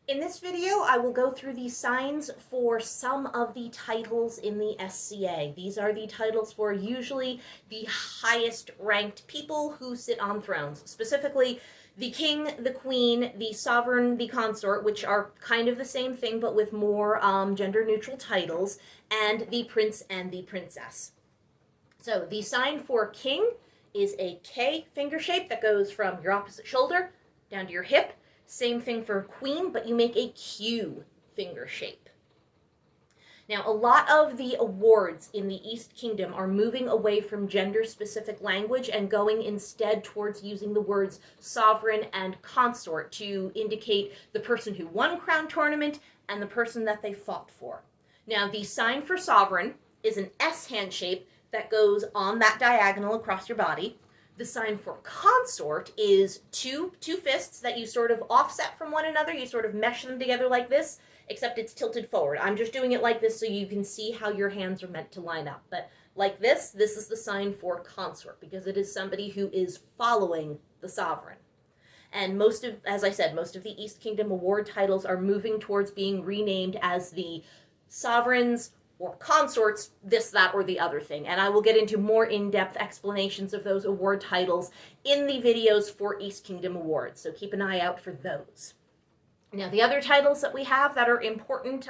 In this video, I will go through the signs for some of the titles in the SCA. These are the titles for usually the highest ranked people who sit on thrones, specifically the king, the queen, the sovereign, the consort, which are kind of the same thing but with more gender-neutral titles, and the prince and the princess. So the sign for king is a K finger shape that goes from your opposite shoulder down to your hip. Same thing for queen, but you make a Q finger shape. Now, a lot of the awards in the East Kingdom are moving away from gender-specific language and going instead towards using the words sovereign and consort to indicate the person who won Crown Tournament and the person that they fought for. Now, the sign for sovereign is an S hand shape that goes on that diagonal across your body. The sign for consort is two fists that you sort of offset from one another. You sort of mesh them together like this, except it's tilted forward. I'm just doing it like this so you can see how your hands are meant to line up. But like this is the sign for consort because it is somebody who is following the sovereign. And as I said, most of the East Kingdom award titles are moving towards being renamed as the sovereigns or consorts, this, that, or the other thing. And I will get into more in-depth explanations of those award titles in the videos for East Kingdom awards, so keep an eye out for those. Now, the other titles that we have that are important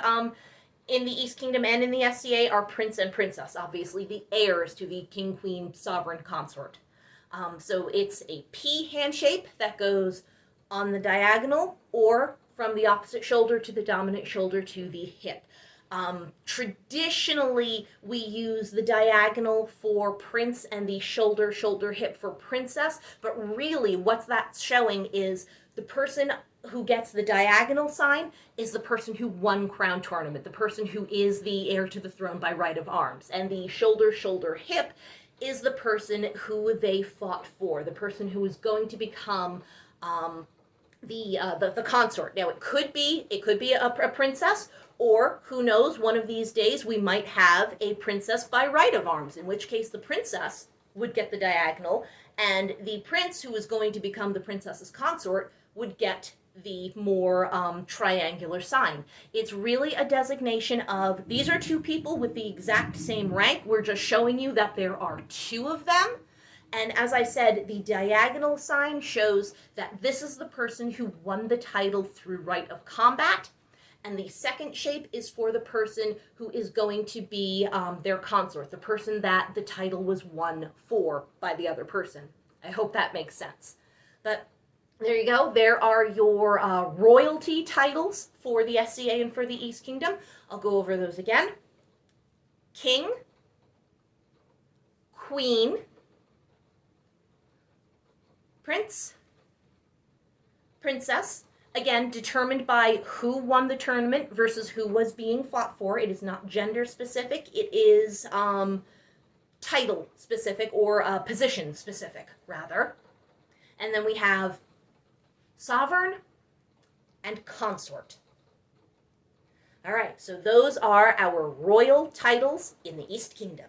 in the East Kingdom and in the SCA are prince and princess, obviously the heirs to the king, queen, sovereign, consort. So it's a P hand shape that goes on the diagonal or from the opposite shoulder to the dominant shoulder to the hip. Traditionally, we use the diagonal for prince and the shoulder hip for princess, but really what that's showing is the person who gets the diagonal sign is the person who won Crown Tournament, the person who is the heir to the throne by right of arms, and the shoulder hip is the person who they fought for, the person who is going to become the consort. Now, it could be a princess, or who knows, one of these days we might have a princess by right of arms, in which case the princess would get the diagonal, and the prince who is going to become the princess's consort would get the more triangular sign. It's really a designation of, these are two people with the exact same rank. We're just showing you that there are two of them. And as I said, the diagonal sign shows that this is the person who won the title through right of combat. And the second shape is for the person who is going to be their consort, the person that the title was won for by the other person. I hope that makes sense. But there you go. There are your royalty titles for the SCA and for the East Kingdom. I'll go over those again. King, Queen, Prince, Princess. Again, determined by who won the tournament versus who was being fought for. It is not gender specific. It is title specific or position specific, rather. And then we have sovereign and consort. All right, so those are our royal titles in the East Kingdom.